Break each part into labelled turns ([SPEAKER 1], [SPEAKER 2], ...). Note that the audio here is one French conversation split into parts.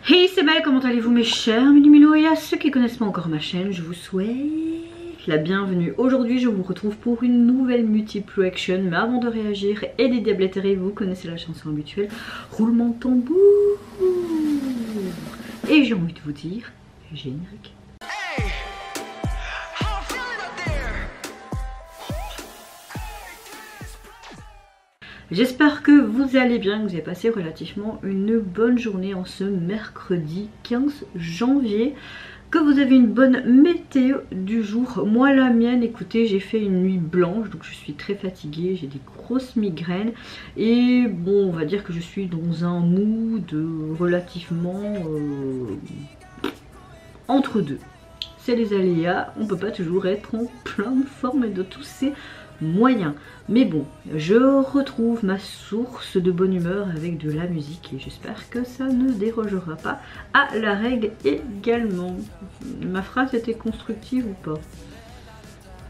[SPEAKER 1] Hey, c'est Belle, comment allez-vous mes chers Mini-Minou? Et à ceux qui connaissent pas encore ma chaîne, je vous souhaite la bienvenue. Aujourd'hui, je vous retrouve pour une nouvelle multiple action. Mais avant de réagir et des diables éthérés, vous connaissez la chanson habituelle. Roulement de tambour. Et j'ai envie de vous dire, générique. J'espère que vous allez bien, que vous avez passé relativement une bonne journée en ce mercredi 15 janvier, que vous avez une bonne météo du jour. Moi la mienne, écoutez, j'ai fait une nuit blanche, donc je suis très fatiguée, j'ai des grosses migraines et bon, on va dire que je suis dans un mood relativement entre deux. C'est les aléas, on peut pas toujours être en pleine forme et de tous ces moyens. Mais bon, je retrouve ma source de bonne humeur avec de la musique et j'espère que ça ne dérogera pas à la règle également. Ma phrase était constructive ou pas?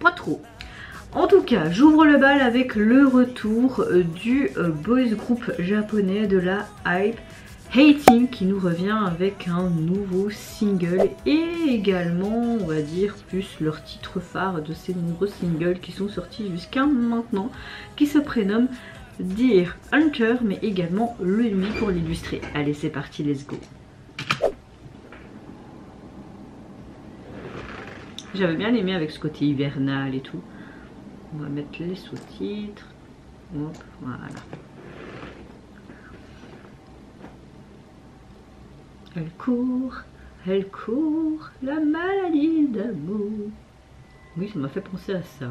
[SPEAKER 1] Pas trop. En tout cas, j'ouvre le bal avec le retour du boys group japonais de la hype, Hateam, qui nous revient avec un nouveau single et également, on va dire, plus leur titre phare de ces nombreux singles qui sont sortis jusqu'à maintenant, qui se prénomme Dear Hunter, mais également Le Nuit pour l'illustrer. Allez, c'est parti, let's go. J'avais bien aimé avec ce côté hivernal et tout. On va mettre les sous-titres. Hop, voilà. Elle court, la maladie d'amour. Oui, ça m'a fait penser à ça.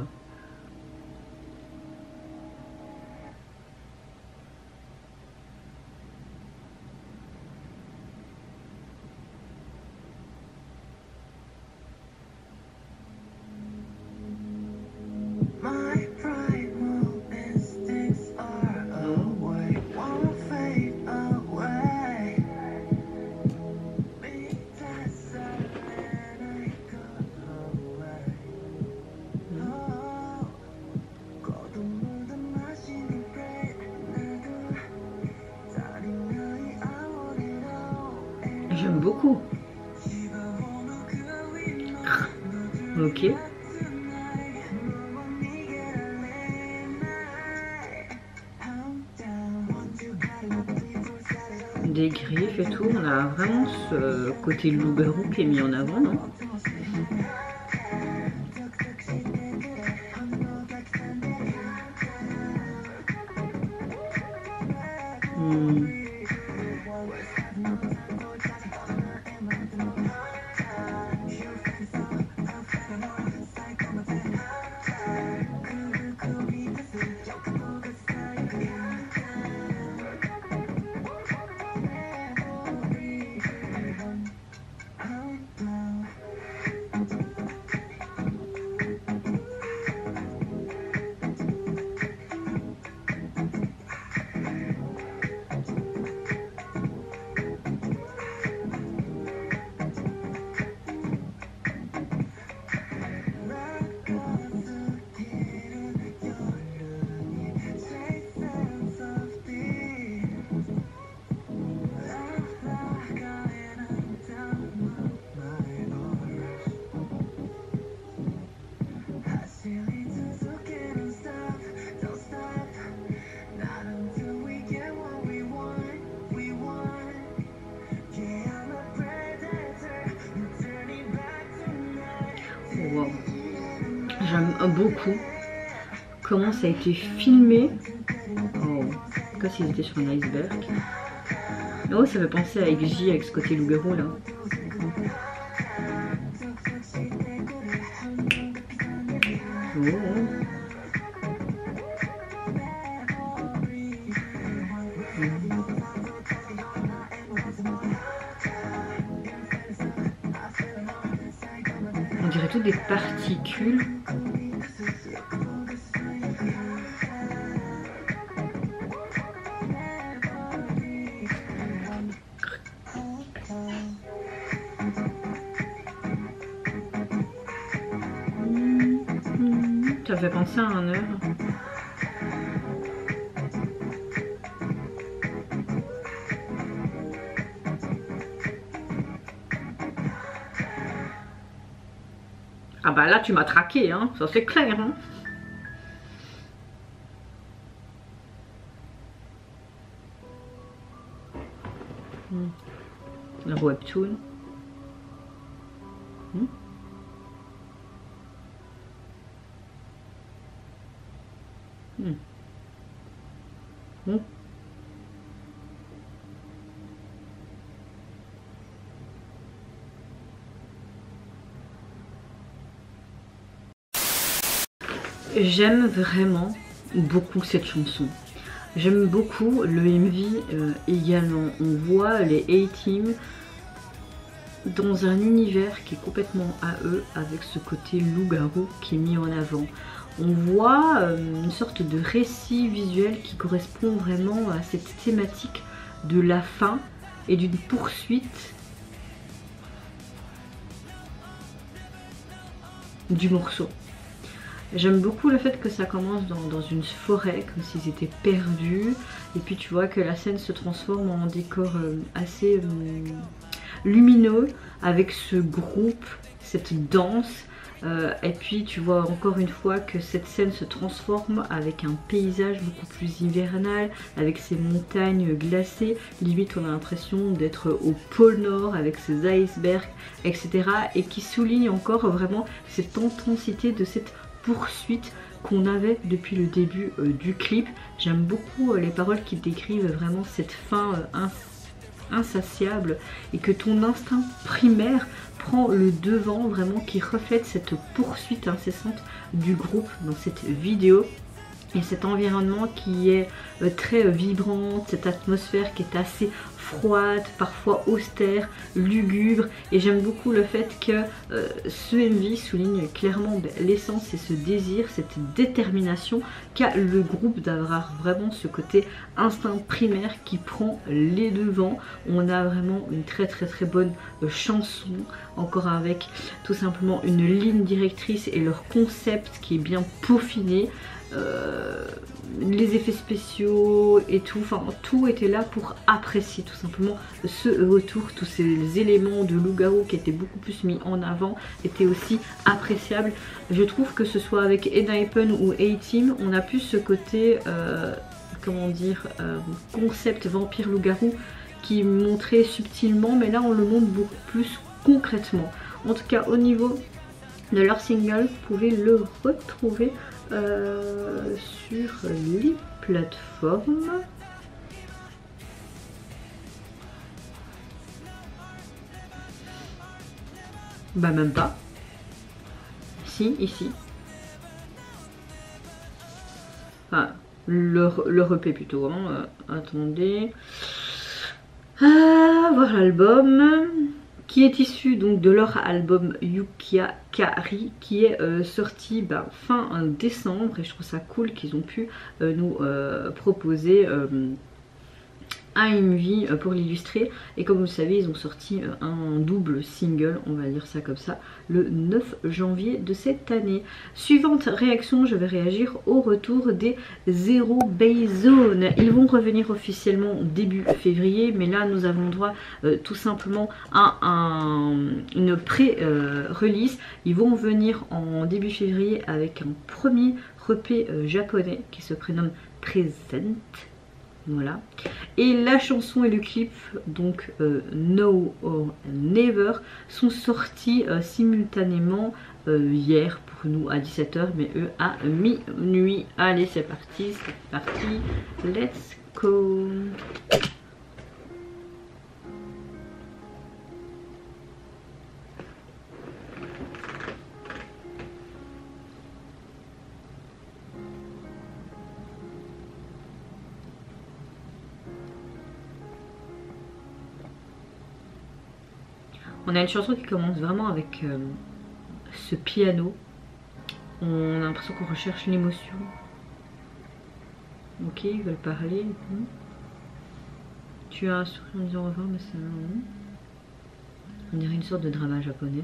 [SPEAKER 1] J'aime beaucoup. Ok. Des griffes et tout, on a vraiment ce côté loup-garou qui est mis en avant, non? Wow. J'aime beaucoup comment ça a été filmé. Oh, comme s'ils étaient sur un iceberg. Oh, ça fait penser à XJ avec ce côté loup-garou là. Oh. On dirait toutes des particules. Ça fait penser à un heure. Ah bah là tu m'as traqué, hein, ça c'est clair. Hein. Le webtoon. J'aime vraiment beaucoup cette chanson. J'aime beaucoup le MV également. On voit les A-Team dans un univers qui est complètement à eux, avec ce côté loup-garou qui est mis en avant. On voit une sorte de récit visuel qui correspond vraiment à cette thématique de la fin et d'une poursuite du morceau. J'aime beaucoup le fait que ça commence dans une forêt, comme s'ils étaient perdus, et puis tu vois que la scène se transforme en décor assez lumineux, avec ce groupe, cette danse, et puis tu vois encore une fois que cette scène se transforme avec un paysage beaucoup plus hivernal, avec ces montagnes glacées, limite on a l'impression d'être au pôle Nord avec ces icebergs, etc. Et qui souligne encore vraiment cette intensité de cette poursuite qu'on avait depuis le début du clip. J'aime beaucoup les paroles qui décrivent vraiment cette fin insatiable et que ton instinct primaire prend le devant, vraiment qui reflète cette poursuite incessante du groupe dans cette vidéo. Et cet environnement qui est très vibrant, cette atmosphère qui est assez froide, parfois austère, lugubre. Et j'aime beaucoup le fait que ce MV souligne clairement l'essence et ce désir, cette détermination qu'a le groupe d'avoir vraiment ce côté instinct primaire qui prend les devants. On a vraiment une très bonne chanson, encore avec tout simplement une ligne directrice et leur concept qui est bien peaufiné. Les effets spéciaux et tout, enfin tout était là pour apprécier tout simplement ce retour. Tous ces éléments de loup-garou qui étaient beaucoup plus mis en avant étaient aussi appréciables. Je trouve que ce soit avec ENHYPEN ou A-Team, on a plus ce côté comment dire, concept vampire loup-garou qui montrait subtilement, mais là on le montre beaucoup plus concrètement. En tout cas au niveau de leur single, vous pouvez le retrouver sur les plateformes. Bah même pas. Si, ici. Ah, le EP plutôt. Hein. Attendez. Ah, voir l'album. Qui est issu donc de leur album Yukia Kari, qui est sorti fin décembre, et je trouve ça cool qu'ils ont pu nous proposer un MV pour l'illustrer. Et comme vous le savez, ils ont sorti un double single, on va dire ça comme ça, le 9 janvier de cette année. Suivante réaction, je vais réagir au retour des Zero Base Zone. Ils vont revenir officiellement début février, mais là nous avons droit tout simplement à une pré-release. Ils vont venir en début février avec un premier EP japonais qui se prénomme Present. Voilà. Et la chanson et le clip, donc Now or Never, sont sortis simultanément hier pour nous à 17 h, mais eux à minuit. Allez, c'est parti, let's go. On a une chanson qui commence vraiment avec ce piano. On a l'impression qu'on recherche l'émotion. Ok, ils veulent parler. Tu as un sourire en disant au revoir, mais c'est un... On dirait une sorte de drama japonais.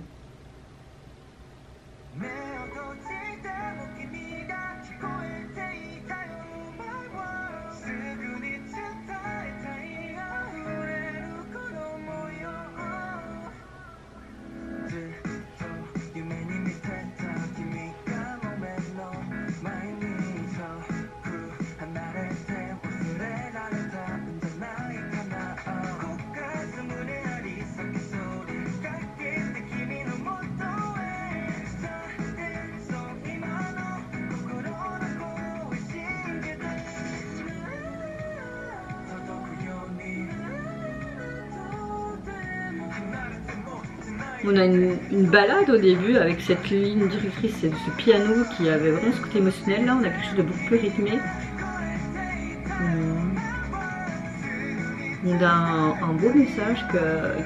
[SPEAKER 1] On a une balade au début avec cette ligne directrice, ce piano qui avait vraiment ce côté émotionnel. Là on a quelque chose de beaucoup plus rythmé. On a un beau message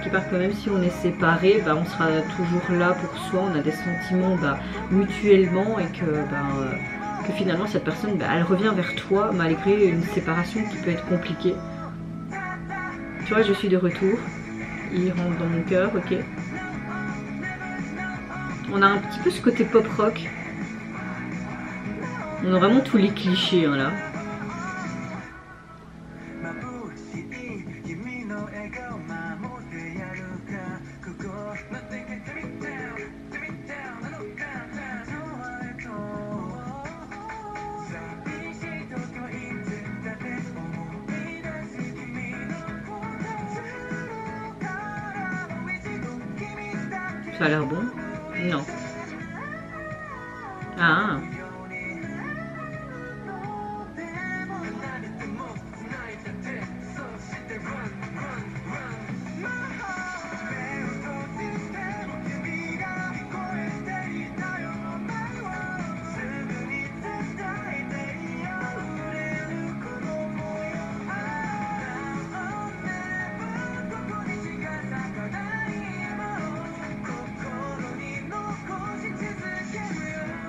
[SPEAKER 1] qui part que même si on est séparés, bah, on sera toujours là pour soi, on a des sentiments bah, mutuellement et que finalement cette personne bah, elle revient vers toi malgré une séparation qui peut être compliquée. Tu vois, je suis de retour, il rentre dans mon cœur, ok. On a un petit peu ce côté pop rock. On a vraiment tous les clichés hein, là. Ça a l'air bon? Non. Ah.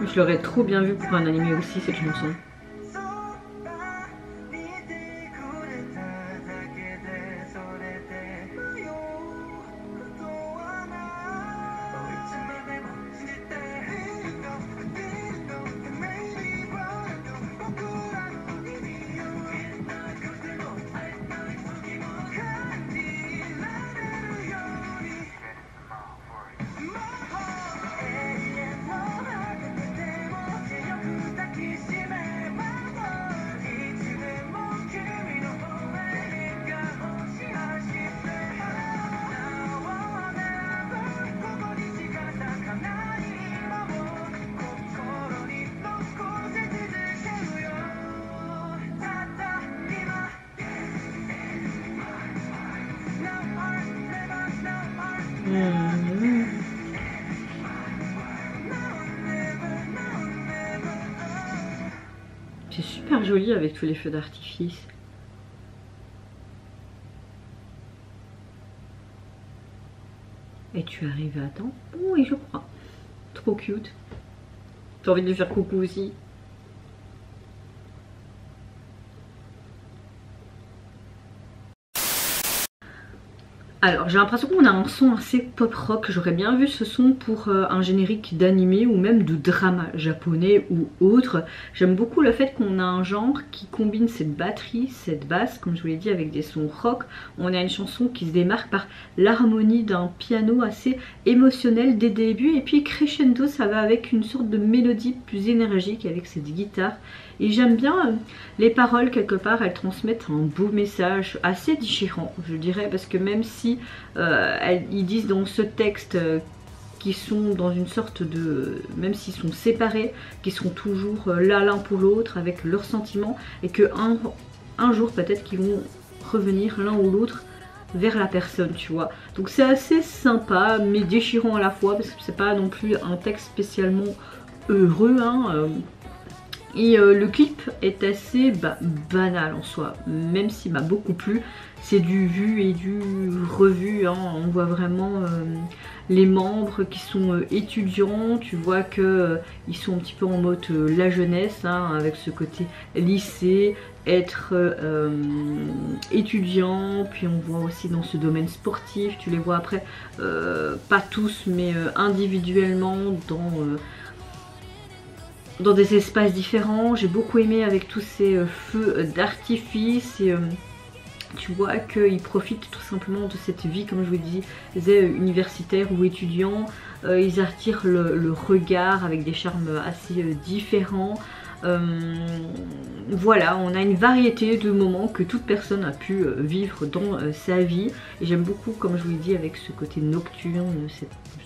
[SPEAKER 1] Je l'aurais trop bien vu pour un animé aussi cette chanson. C'est super joli avec tous les feux d'artifice. Et tu arrives à temps? Oui, je crois. Trop cute. T'as envie de lui faire coucou aussi? Alors j'ai l'impression qu'on a un son assez pop rock, j'aurais bien vu ce son pour un générique d'animé ou même de drama japonais ou autre. J'aime beaucoup le fait qu'on a un genre qui combine cette batterie, cette basse comme je vous l'ai dit avec des sons rock. On a une chanson qui se démarque par l'harmonie d'un piano assez émotionnel dès le début et puis crescendo ça va avec une sorte de mélodie plus énergique avec cette guitare. Et j'aime bien les paroles quelque part, elles transmettent un beau message assez différent je dirais parce que même si ils disent dans ce texte qu'ils sont dans une sorte de... même s'ils sont séparés, qu'ils seront toujours là l'un pour l'autre avec leurs sentiments et que un jour peut-être qu'ils vont revenir l'un ou l'autre vers la personne tu vois. Donc c'est assez sympa mais déchirant à la fois parce que c'est pas non plus un texte spécialement heureux hein, Et le clip est assez banal en soi, même s'il m'a beaucoup plu. C'est du vu et du revu, hein. On voit vraiment les membres qui sont étudiants. Tu vois que ils sont un petit peu en mode la jeunesse, hein, avec ce côté lycée, être étudiant. Puis on voit aussi dans ce domaine sportif, tu les vois après, pas tous mais individuellement dans des espaces différents. J'ai beaucoup aimé avec tous ces feux d'artifice et tu vois qu'ils profitent tout simplement de cette vie comme je vous disais universitaire ou étudiant. Ils attirent le regard avec des charmes assez différents. Voilà, on a une variété de moments que toute personne a pu vivre dans sa vie et j'aime beaucoup comme je vous l'ai dit avec ce côté nocturne,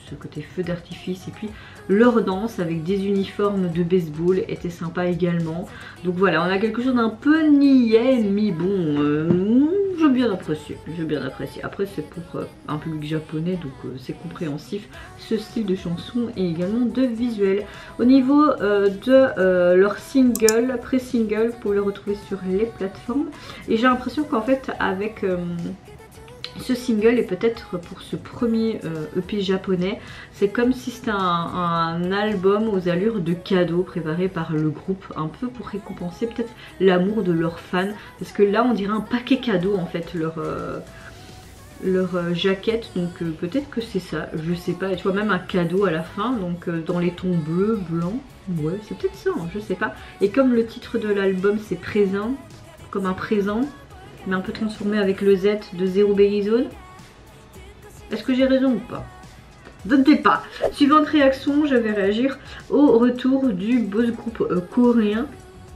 [SPEAKER 1] ce côté feu d'artifice et puis leur danse avec des uniformes de baseball était sympa également. Donc voilà, on a quelque chose d'un peu niais mais bon j'ai bien apprécié, j'ai bien apprécié. Après c'est pour un public japonais donc c'est compréhensif ce style de chanson et également de visuel. Au niveau de leur single, pré-single, vous pouvez le retrouver sur les plateformes. Et j'ai l'impression qu'en fait avec ce single et peut-être pour ce premier EP japonais, c'est comme si c'était un album aux allures de cadeau préparé par le groupe, un peu pour récompenser peut-être l'amour de leurs fans, parce que là on dirait un paquet cadeau en fait leur jaquette, donc peut-être que c'est ça, je sais pas. Et tu vois même un cadeau à la fin, donc dans les tons bleu, blanc, ouais c'est peut-être ça, hein, je sais pas. Et comme le titre de l'album c'est présent, comme un présent, mais un peu transformé avec le Z de Zero Berry Zone. Est-ce que j'ai raison ou pas? Votez pas. Suivante réaction, je vais réagir au retour du boss groupe coréen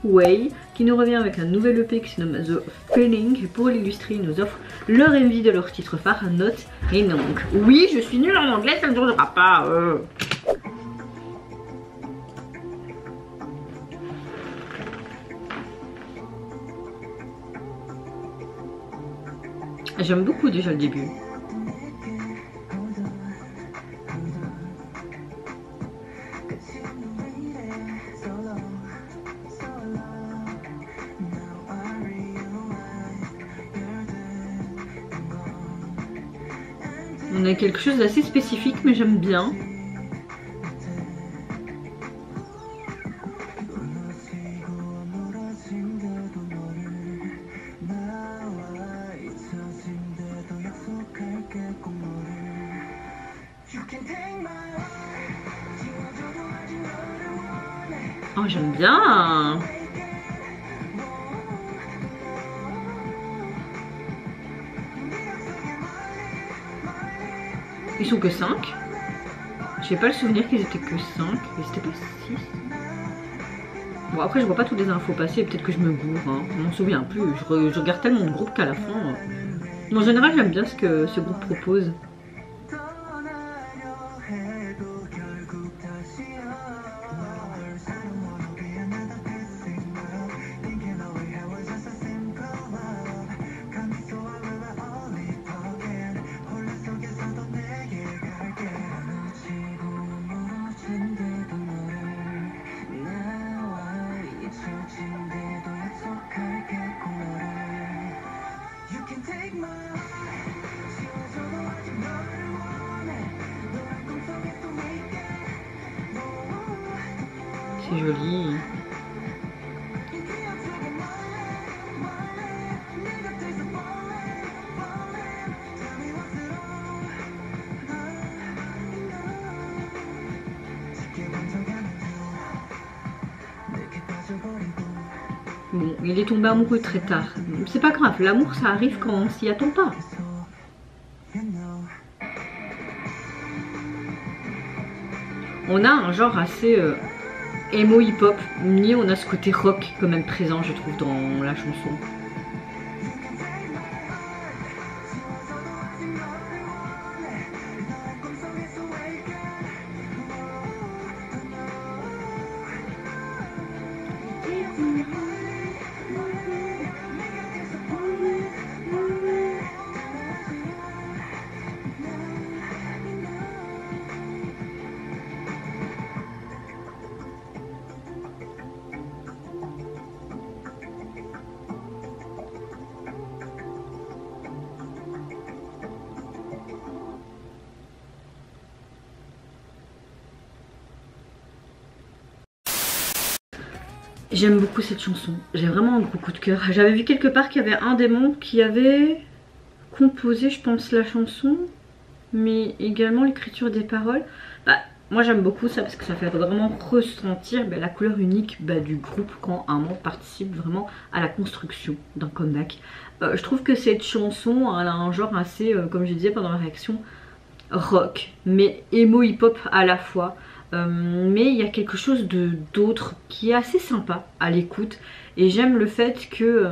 [SPEAKER 1] Way, qui nous revient avec un nouvel EP qui se nomme The Feeling. Pour l'illustrer, ils nous offrent leur MV de leur titre phare, Not Enong. Oui, je suis nulle en anglais, ça ne durera pas. J'aime beaucoup déjà le début. On a quelque chose d'assez spécifique mais j'aime bien. Oh j'aime bien. Ils sont que 5. J'ai pas le souvenir qu'ils étaient que 5. Mais c'était pas 6. Bon après je vois pas toutes les infos passer, peut-être que je me gourre, hein. Je m'en souviens plus. Je regarde tellement de groupes qu'à la fin. En général j'aime bien ce que ce groupe propose. C'est joli. Bon, il est tombé amoureux très tard. C'est pas grave, l'amour ça arrive quand on s'y attend pas. On a un genre assez emo hip-hop, mais on a ce côté rock quand même présent je trouve dans la chanson. J'aime beaucoup cette chanson, j'ai vraiment un gros coup de cœur. J'avais vu quelque part qu'il y avait un des membres qui avait composé je pense la chanson, mais également l'écriture des paroles. Bah, moi j'aime beaucoup ça parce que ça fait vraiment ressentir la couleur unique du groupe quand un membre participe vraiment à la construction d'un comeback. Je trouve que cette chanson elle a un genre assez, comme je disais pendant la réaction, rock mais emo hip hop à la fois. Mais il y a quelque chose d'autre qui est assez sympa à l'écoute et j'aime le fait que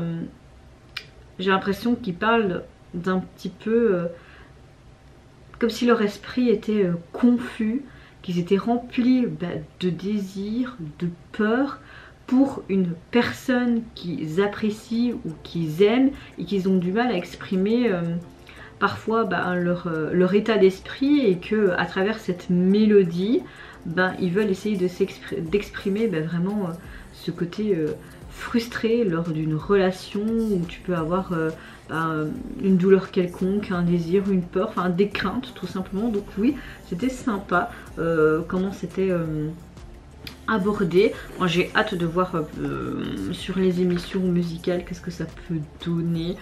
[SPEAKER 1] j'ai l'impression qu'ils parlent d'un petit peu comme si leur esprit était confus, qu'ils étaient remplis de désir, de peur, pour une personne qu'ils apprécient ou qu'ils aiment et qu'ils ont du mal à exprimer parfois leur état d'esprit, et que à travers cette mélodie ils veulent essayer d'exprimer vraiment ce côté frustré lors d'une relation où tu peux avoir une douleur quelconque, un désir, une peur, enfin des craintes tout simplement. Donc oui, c'était sympa comment c'était abordé. Moi j'ai hâte de voir sur les émissions musicales qu'est-ce que ça peut donner.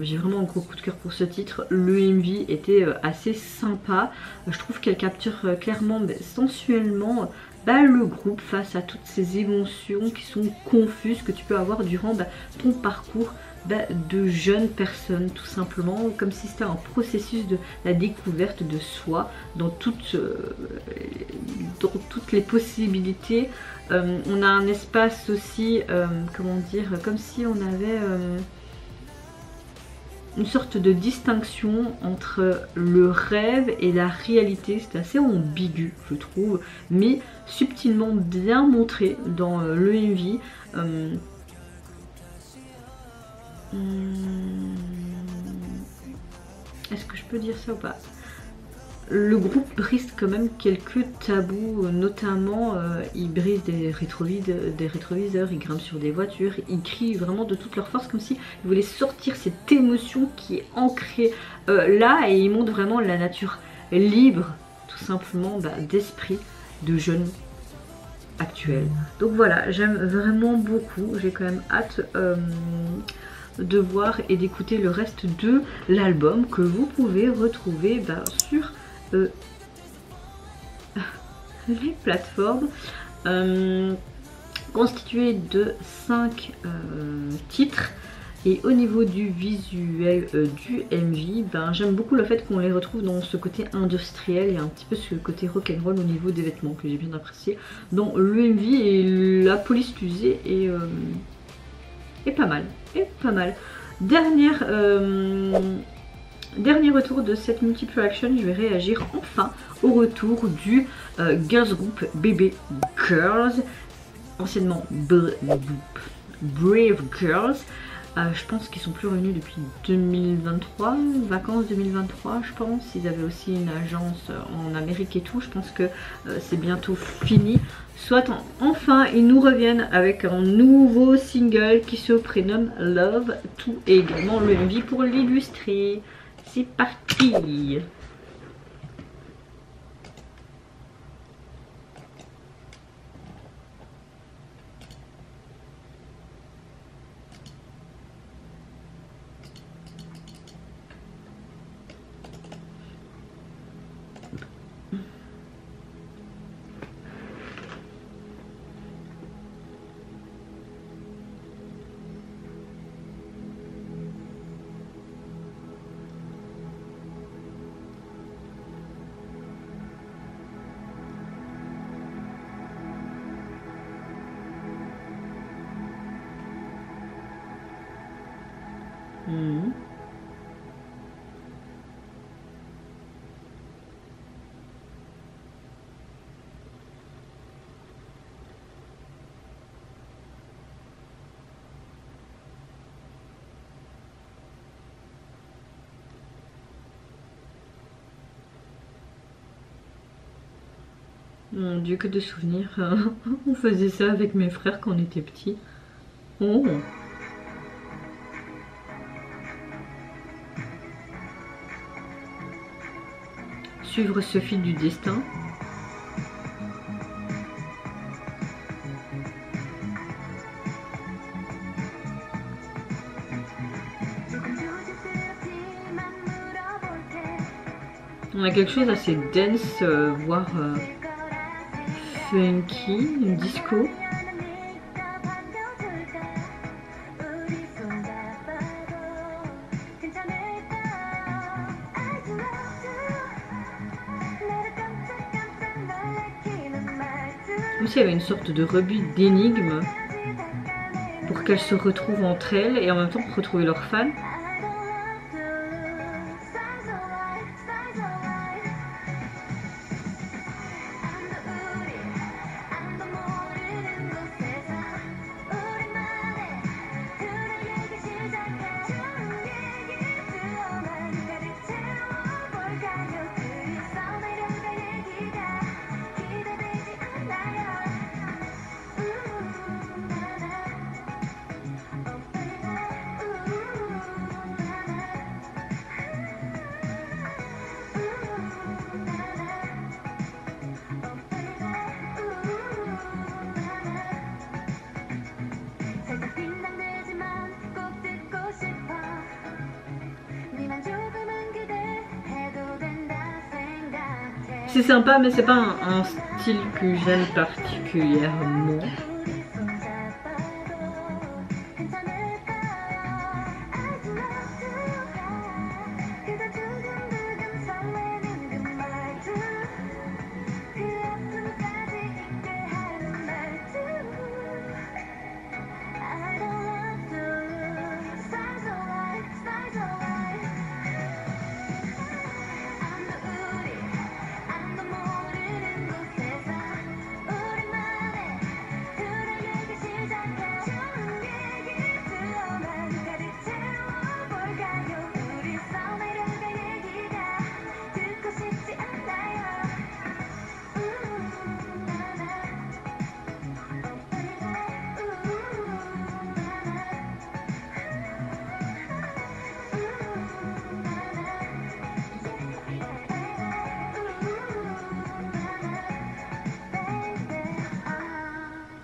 [SPEAKER 1] J'ai vraiment un gros coup de cœur pour ce titre. Le MV était assez sympa. Je trouve qu'elle capture clairement sensuellement le groupe face à toutes ces émotions qui sont confuses que tu peux avoir durant ton parcours de jeune personne, tout simplement, comme si c'était un processus de la découverte de soi dans toutes les possibilités. On a un espace aussi, comment dire, comme si on avait une sorte de distinction entre le rêve et la réalité. C'est assez ambigu je trouve, mais subtilement bien montré dans le MV. Est-ce que je peux dire ça ou pas? Le groupe brise quand même quelques tabous, notamment ils brisent des rétroviseurs, ils grimpent sur des voitures, ils crient vraiment de toute leur force comme s'ils voulaient sortir cette émotion qui est ancrée là, et ils montrent vraiment la nature libre tout simplement d'esprit de jeunes actuels. Donc voilà, j'aime vraiment beaucoup, j'ai quand même hâte de voir et d'écouter le reste de l'album que vous pouvez retrouver sur les plateformes, constitué de 5 titres. Et au niveau du visuel du MV, j'aime beaucoup le fait qu'on les retrouve dans ce côté industriel et un petit peu ce côté rock'n'roll au niveau des vêtements que j'ai bien apprécié dans le MV, et la police usée est pas mal, Dernier retour de cette multiple action, je vais réagir enfin au retour du girls group Baby Girls, anciennement Brave Girls. Je pense qu'ils sont plus revenus depuis 2023, vacances 2023 je pense. Ils avaient aussi une agence en Amérique et tout, je pense que c'est bientôt fini. Soit enfin ils nous reviennent avec un nouveau single qui se prénomme Love 2 et également le MV pour l'illustrer. C'est parti! Mon Dieu, que de souvenirs. On faisait ça avec mes frères quand on était petits. Oh. Suivre ce fil du destin. On a quelque chose assez dense, voire funky, une disco. Comme s'il y avait une sorte de rebut d'énigme pour qu'elles se retrouvent entre elles et en même temps pour retrouver leurs fans. C'est sympa, mais c'est pas un style que j'aime particulièrement.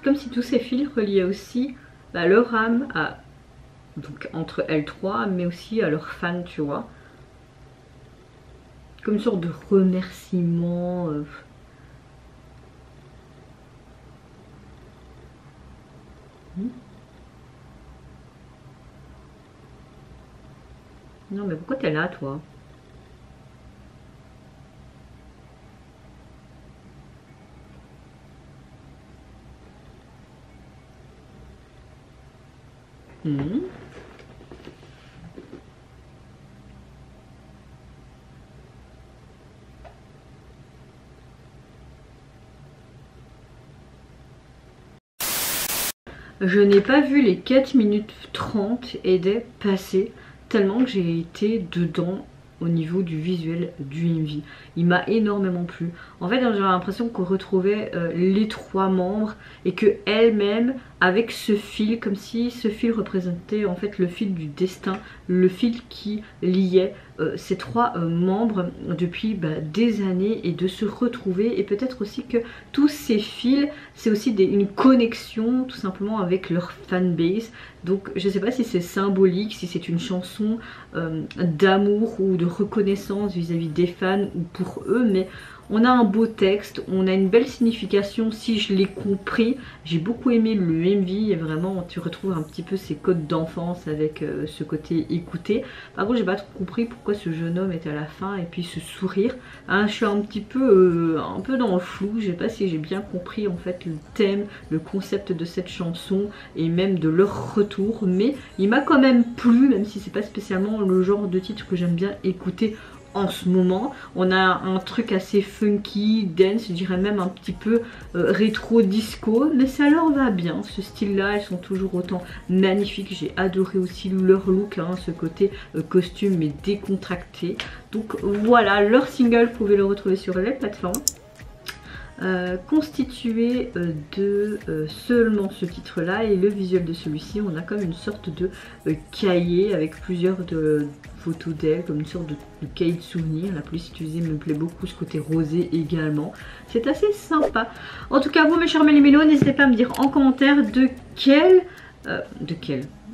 [SPEAKER 1] Comme si tous ces fils reliaient aussi leur âme à, donc entre elles trois, mais aussi à leurs fans, tu vois. Comme une sorte de remerciement. Non mais pourquoi t'es là toi? Je n'ai pas vu les 4 minutes 30 et des passées tellement que j'ai été dedans au niveau du visuel du MV. Il m'a énormément plu. En fait, j'ai l'impression qu'on retrouvait les trois membres et que elle-même, avec ce fil, comme si ce fil représentait en fait le fil du destin, le fil qui liait ces trois membres depuis des années, et de se retrouver, et peut-être aussi que tous ces fils, c'est aussi une connexion tout simplement avec leur fanbase. Donc je sais pas si c'est symbolique, si c'est une chanson d'amour ou de reconnaissance vis-à-vis des fans ou pour eux, mais on a un beau texte, on a une belle signification si je l'ai compris. J'ai beaucoup aimé le MV et vraiment tu retrouves un petit peu ces codes d'enfance avec ce côté écouté. Par contre j'ai pas trop compris pourquoi ce jeune homme était à la fin et puis ce sourire. Hein, je suis un peu dans le flou, je sais pas si j'ai bien compris en fait le thème, le concept de cette chanson et même de leur retour. Mais il m'a quand même plu, même si c'est pas spécialement le genre de titre que j'aime bien écouter en ce moment. On a un truc assez funky, dance, je dirais même un petit peu rétro disco, mais ça leur va bien ce style là. Elles sont toujours autant magnifiques. J'ai adoré aussi leur look, hein, ce côté costume mais décontracté. Donc voilà, leur single, vous pouvez le retrouver sur les plateformes. Constitué de seulement ce titre là, et le visuel de celui-ci, on a comme une sorte de cahier avec plusieurs photos d'elle, comme une sorte de cahier de souvenirs. La police utilisée me plaît beaucoup, ce côté rosé également, c'est assez sympa. En tout cas vous mes chers mélimélos, n'hésitez pas à me dire en commentaire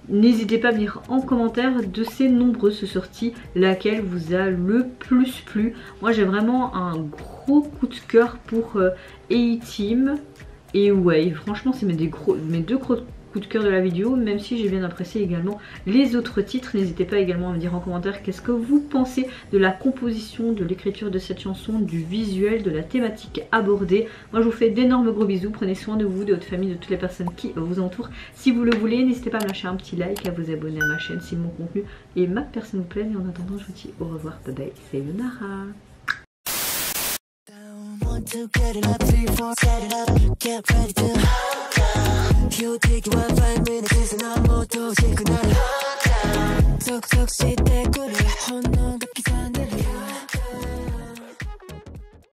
[SPEAKER 1] n'hésitez pas à me dire en commentaire de ces nombreuses sorties laquelle vous a le plus plu. Moi j'ai vraiment un gros coup de cœur pour A-Team et Way. Franchement c'est mes deux gros coups de cœur de la vidéo, même si j'ai bien apprécié également les autres titres. N'hésitez pas également à me dire en commentaire qu'est-ce que vous pensez de la composition, de l'écriture de cette chanson, du visuel, de la thématique abordée. Moi je vous fais d'énormes gros bisous, prenez soin de vous, de votre famille, de toutes les personnes qui vous entourent. Si vous le voulez, n'hésitez pas à me lâcher un petit like, à vous abonner à ma chaîne si mon contenu et ma personne vous plaît. Et en attendant je vous dis au revoir, bye bye, c'est Sayonara. To get it up, 3, 4, set it up, get ready to You take it 1, 5 minutes, and I'm more to take a night 톡톡 씹대 꿀을 혼난 그 기산